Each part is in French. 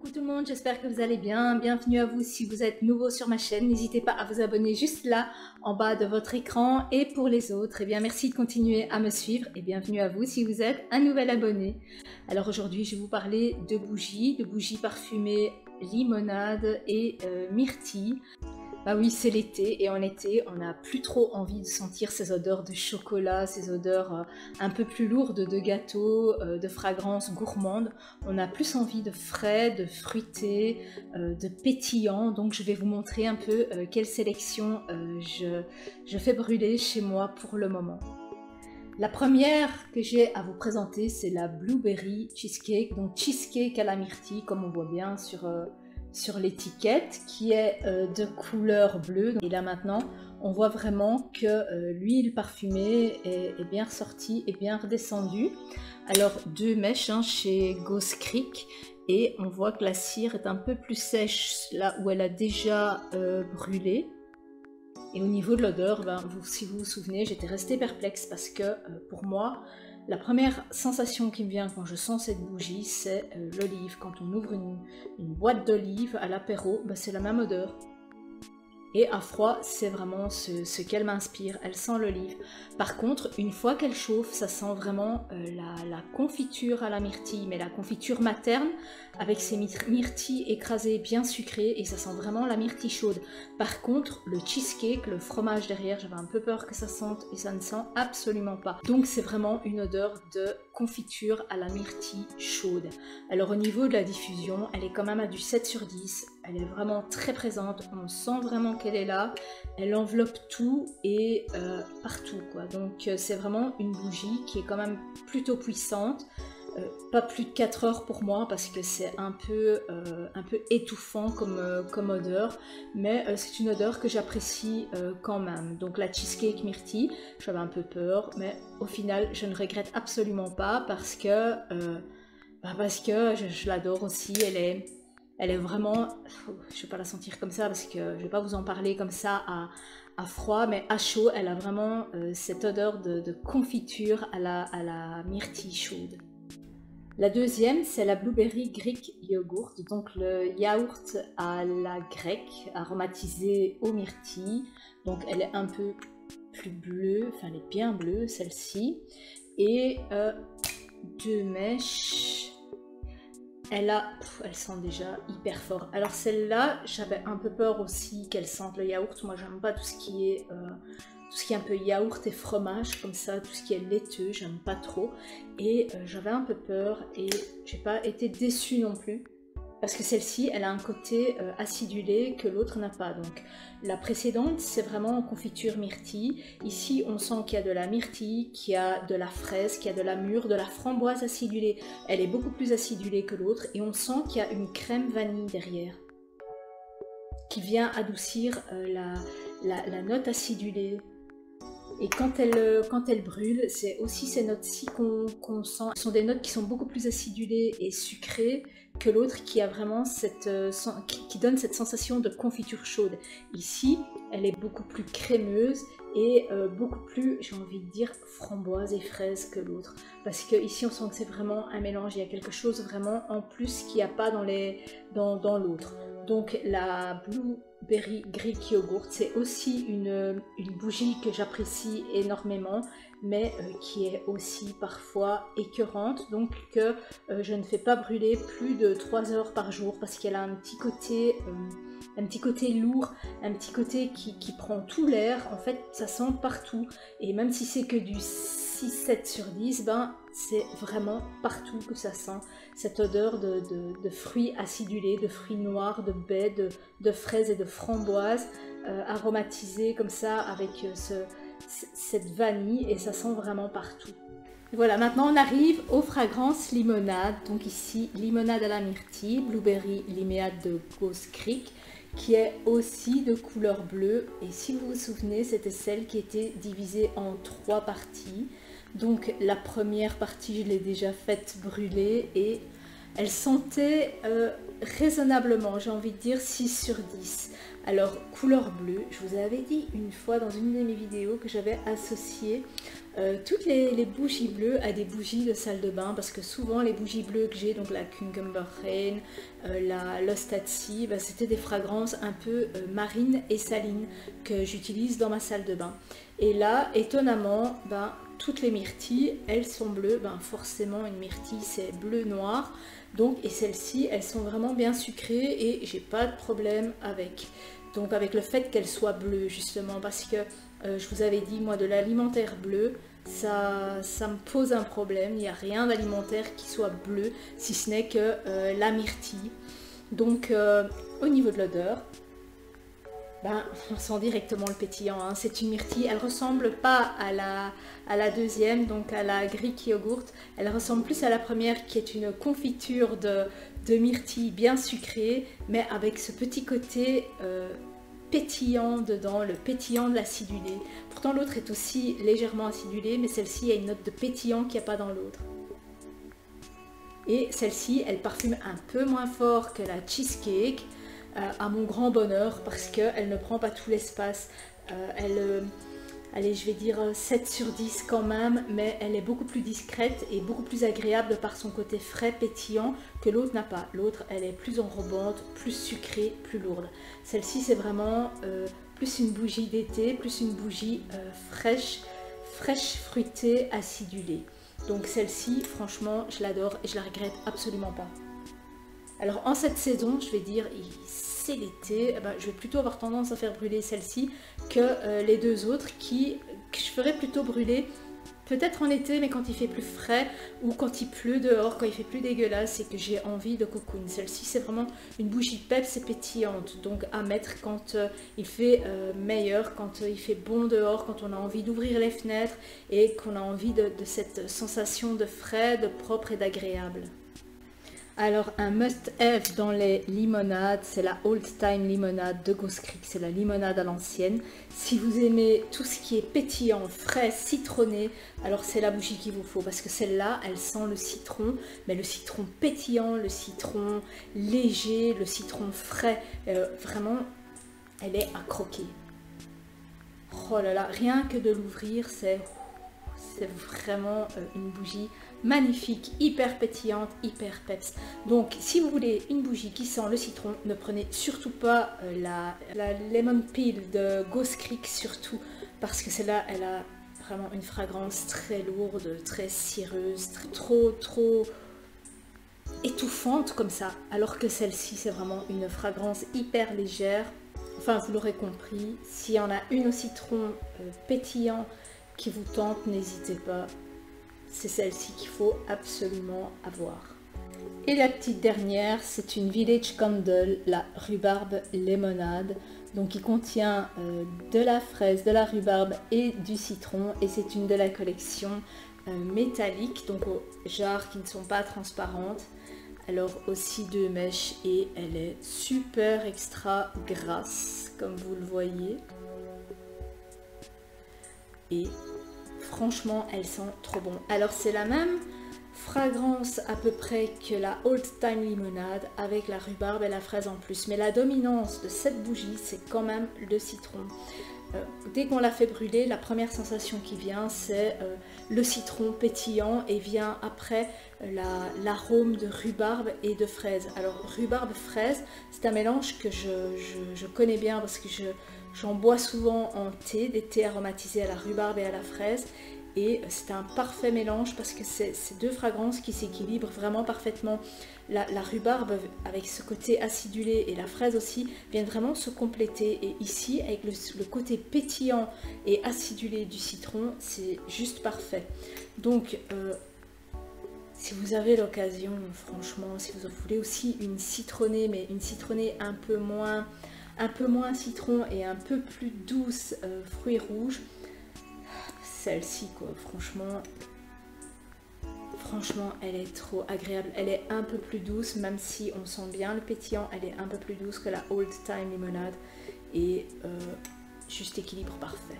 Coucou tout le monde, j'espère que vous allez bien. Bienvenue à vous si vous êtes nouveau sur ma chaîne. N'hésitez pas à vous abonner juste là, en bas de votre écran. Et pour les autres, eh bien merci de continuer à me suivre. Et bienvenue à vous si vous êtes un nouvel abonné. Alors aujourd'hui, je vais vous parler de bougies parfumées limonade et myrtille. Bah oui, c'est l'été et en été, on n'a plus trop envie de sentir ces odeurs de chocolat, ces odeurs un peu plus lourdes de gâteau, de fragrances gourmandes. On a plus envie de frais, de fruité, de pétillant. Donc je vais vous montrer un peu quelle sélection je fais brûler chez moi pour le moment. La première que j'ai à vous présenter, c'est la Blueberry Cheesecake. Donc cheesecake à la myrtille, comme on voit bien sur l'étiquette, qui est de couleur bleue. Et là maintenant, on voit vraiment que l'huile parfumée est bien ressortie et bien redescendue. Alors 2 mèches chez Ghost Creek, et on voit que la cire est un peu plus sèche là où elle a déjà brûlé. Et au niveau de l'odeur, si vous vous souvenez, j'étais restée perplexe parce que pour moi, la première sensation qui me vient quand je sens cette bougie, c'est l'olive. Quand on ouvre une boîte d'olive à l'apéro, c'est la même odeur. Et à froid, c'est vraiment ce qu'elle m'inspire, elle sent l'olive. Par contre, une fois qu'elle chauffe, ça sent vraiment la confiture à la myrtille, mais la confiture materne, avec ses myrtilles écrasées bien sucrées, et ça sent vraiment la myrtille chaude. Par contre, le cheesecake, le fromage derrière, j'avais un peu peur que ça sente, et ça ne sent absolument pas. Donc c'est vraiment une odeur de confiture à la myrtille chaude. Alors au niveau de la diffusion, elle est quand même à du 7 sur 10, elle est vraiment très présente, on sent vraiment qu'elle est là, elle enveloppe tout et partout quoi. Donc c'est vraiment une bougie qui est quand même plutôt puissante, pas plus de 4 heures pour moi parce que c'est un peu étouffant comme odeur, mais c'est une odeur que j'apprécie quand même. Donc la cheesecake myrtille, j'avais un peu peur, mais au final je ne regrette absolument pas parce que je l'adore aussi. Elle est vraiment, je ne vais pas la sentir comme ça parce que je ne vais pas vous en parler comme ça à froid, mais à chaud, elle a vraiment cette odeur de confiture à la myrtille chaude. La deuxième, c'est la Blueberry Greek Yogurt, donc le yaourt à la grecque, aromatisé aux myrtilles. Donc elle est un peu plus bleue, enfin elle est bien bleue celle-ci. Et 2 mèches. Elle sent déjà hyper fort. Alors celle-là, j'avais un peu peur aussi qu'elle sente le yaourt. Moi, j'aime pas tout ce qui est un peu yaourt et fromage comme ça, tout ce qui est laiteux, j'aime pas trop. Et j'avais un peu peur et j'ai pas été déçue non plus. Parce que celle-ci, elle a un côté acidulé que l'autre n'a pas. Donc la précédente, c'est vraiment en confiture myrtille. Ici, on sent qu'il y a de la myrtille, qu'il y a de la fraise, qu'il y a de la mûre, de la framboise acidulée. Elle est beaucoup plus acidulée que l'autre et on sent qu'il y a une crème vanille derrière qui vient adoucir la note acidulée. Et quand elle brûle, c'est aussi ces notes-ci qu'on sent. Ce sont des notes qui sont beaucoup plus acidulées et sucrées que l'autre qui a vraiment qui donne cette sensation de confiture chaude. Ici, elle est beaucoup plus crémeuse et beaucoup plus, j'ai envie de dire, framboise et fraise que l'autre. Parce que ici, on sent que c'est vraiment un mélange. Il y a quelque chose vraiment en plus qu'il n'y a pas dans l'autre. Donc la Blueberry Greek Yogurt, c'est aussi une bougie que j'apprécie énormément, mais qui est aussi parfois écœurante, donc que je ne fais pas brûler plus de 3 heures par jour parce qu'elle a un petit côté lourd, un petit côté qui prend tout l'air. En fait, ça sent partout, et même si c'est que du 6-7 sur 10, c'est vraiment partout que ça sent cette odeur de fruits acidulés, de fruits noirs, de baies, de fraises et de framboises aromatisées comme ça avec cette vanille, et ça sent vraiment partout. Voilà, maintenant on arrive aux fragrances limonade. Donc ici, limonade à la myrtille, blueberry limonade de Ghost Creek, qui est aussi de couleur bleue. Et si vous vous souvenez, c'était celle qui était divisée en 3 parties. Donc la première partie, je l'ai déjà faite brûler et elle sentait raisonnablement, j'ai envie de dire 6 sur 10. Alors couleur bleue, je vous avais dit une fois dans une de mes vidéos que j'avais associé toutes les bougies bleues à des bougies de salle de bain, parce que souvent les bougies bleues que j'ai, donc la Cucumber Rain, la Lost at Sea, bah, c'était des fragrances un peu marines et salines que j'utilise dans ma salle de bain. Et là, étonnamment, bah, toutes les myrtilles, elles sont bleues. Ben, forcément, une myrtille, c'est bleu-noir. Donc, et celles-ci, elles sont vraiment bien sucrées et j'ai pas de problème avec. Donc, avec le fait qu'elles soient bleues, justement, parce que je vous avais dit, moi, de l'alimentaire bleu, ça me pose un problème. Il n'y a rien d'alimentaire qui soit bleu, si ce n'est que la myrtille. Donc, au niveau de l'odeur, ben, on sent directement le pétillant, hein. C'est une myrtille, elle ressemble pas à la deuxième, donc à la Greek Yogurt, elle ressemble plus à la première qui est une confiture de myrtille bien sucrée, mais avec ce petit côté pétillant dedans, le pétillant de l'acidulé. Pourtant l'autre est aussi légèrement acidulée, mais celle-ci a une note de pétillant qu'il n'y a pas dans l'autre. Et celle-ci, elle parfume un peu moins fort que la Cheesecake, à mon grand bonheur, parce qu'elle ne prend pas tout l'espace. Allez, je vais dire 7 sur 10 quand même, mais elle est beaucoup plus discrète et beaucoup plus agréable par son côté frais, pétillant, que l'autre n'a pas. L'autre, elle est plus enrobante, plus sucrée, plus lourde. Celle-ci, c'est vraiment plus une bougie d'été, plus une bougie fraîche, fruitée, acidulée. Donc celle-ci, franchement, je l'adore et je la regrette absolument pas. Alors en cette saison, je vais dire, c'est l'été, ben, je vais plutôt avoir tendance à faire brûler celle-ci que les deux autres que je ferais plutôt brûler peut-être en été, mais quand il fait plus frais ou quand il pleut dehors, quand il fait plus dégueulasse et que j'ai envie de cocoon. Celle-ci, c'est vraiment une bougie peps et pétillante, donc à mettre quand il fait meilleur, quand il fait bon dehors, quand on a envie d'ouvrir les fenêtres et qu'on a envie de cette sensation de frais, de propre et d'agréable. Alors un must-have dans les limonades, c'est la Old Time Limonade de Ghost Creek, c'est la limonade à l'ancienne. Si vous aimez tout ce qui est pétillant, frais, citronné, alors c'est la bougie qu'il vous faut, parce que celle-là, elle sent le citron, mais le citron pétillant, le citron léger, le citron frais, vraiment, elle est à croquer. Oh là là, rien que de l'ouvrir, c'est vraiment une bougie magnifique, hyper pétillante, hyper peps. Donc si vous voulez une bougie qui sent le citron, ne prenez surtout pas la Lemon Peel de Ghost Creek, surtout parce que celle-là, elle a vraiment une fragrance très lourde, très cireuse, trop étouffante comme ça, alors que celle-ci, c'est vraiment une fragrance hyper légère. Enfin, vous l'aurez compris, s'il y en a une au citron pétillant qui vous tente, n'hésitez pas. C'est celle-ci qu'il faut absolument avoir. Et la petite dernière, c'est une Village Candle, la rhubarbe lémonade. Donc qui contient de la fraise, de la rhubarbe et du citron. Et c'est une de la collection métallique, donc aux jarres qui ne sont pas transparentes. Alors aussi 2 mèches et elle est super extra grasse, comme vous le voyez. Et franchement, elle sent trop bon. Alors c'est la même fragrance à peu près que la Old Time Limonade avec la rhubarbe et la fraise en plus. Mais la dominance de cette bougie, c'est quand même le citron. Dès qu'on la fait brûler, la première sensation qui vient, c'est le citron pétillant et vient après l'arôme de rhubarbe et de fraise. Alors rhubarbe-fraise, c'est un mélange que je connais bien parce que j'en bois souvent en thé, des thés aromatisés à la rhubarbe et à la fraise. Et c'est un parfait mélange parce que c'est ces deux fragrances qui s'équilibrent vraiment parfaitement. La rhubarbe avec ce côté acidulé et la fraise aussi viennent vraiment se compléter. Et ici, avec le côté pétillant et acidulé du citron, c'est juste parfait. Donc, si vous avez l'occasion, franchement, si vous en voulez aussi une citronnée, mais une citronnée un peu moins citron et un peu plus douce, fruits rouges, celle-ci quoi, franchement elle est trop agréable. Elle est un peu plus douce, même si on sent bien le pétillant, elle est un peu plus douce que la Old Time Limonade et juste équilibre parfait.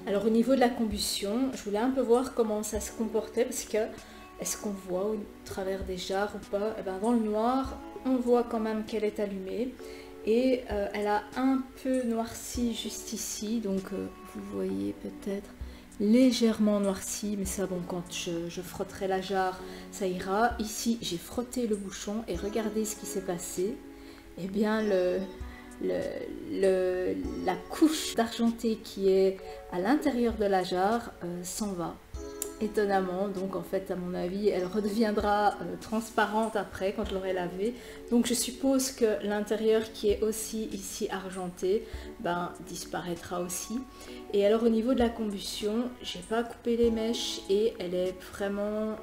Alors au niveau de la combustion, je voulais un peu voir comment ça se comportait parce que est-ce qu'on voit au travers des jarres ou pas? Et ben, dans le noir on voit quand même qu'elle est allumée. Et elle a un peu noirci juste ici, donc vous voyez peut-être légèrement noirci, mais ça bon, quand je frotterai la jarre, ça ira. Ici, j'ai frotté le bouchon et regardez ce qui s'est passé. Eh bien, la couche d'argenté qui est à l'intérieur de la jarre s'en va. Étonnamment, donc en fait à mon avis elle redeviendra transparente après quand je l'aurai lavée, donc je suppose que l'intérieur qui est aussi ici argenté disparaîtra aussi. Et alors au niveau de la combustion, j'ai pas coupé les mèches et elle est vraiment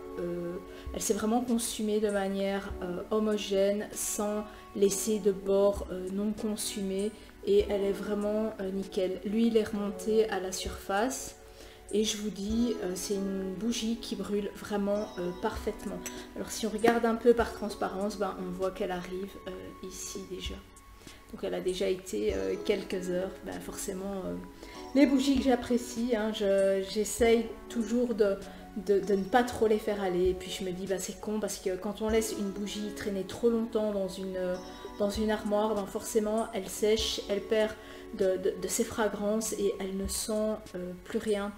elle s'est vraiment consumée de manière homogène sans laisser de bords non consumés, et elle est vraiment nickel. L'huile est remontée à la surface. Et je vous dis, c'est une bougie qui brûle vraiment parfaitement. Alors si on regarde un peu par transparence, on voit qu'elle arrive ici déjà. Donc elle a déjà été quelques heures. Forcément, les bougies que j'apprécie, hein, j'essaye toujours de ne pas trop les faire aller. Et puis je me dis, c'est con parce que quand on laisse une bougie traîner trop longtemps dans une armoire, forcément elle sèche, elle perd de ses fragrances et elle ne sent plus rien.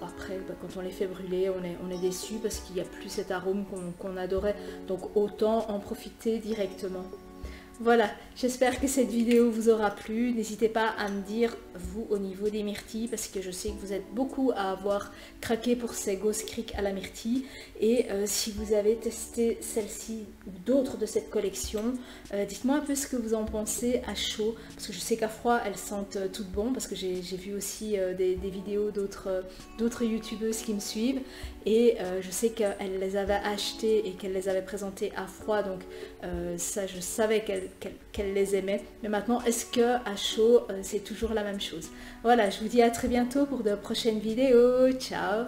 Après, quand on les fait brûler, on est déçu parce qu'il n'y a plus cet arôme qu'on adorait. Donc autant en profiter directement. Voilà, j'espère que cette vidéo vous aura plu. N'hésitez pas à me dire, vous, au niveau des myrtilles, parce que je sais que vous êtes beaucoup à avoir craqué pour ces Ghost Creek à la myrtille. Et si vous avez testé celle-ci ou d'autres de cette collection, dites-moi un peu ce que vous en pensez à chaud. Parce que je sais qu'à froid, elles sentent toutes bon, parce que j'ai vu aussi des vidéos d'autres youtubeuses qui me suivent. Et je sais qu'elles les avaient achetées et qu'elles les avaient présentées à froid, donc ça je savais qu'elle les aimait. Mais maintenant, est-ce que à chaud c'est toujours la même chose? Voilà, je vous dis à très bientôt pour de prochaines vidéos. Ciao!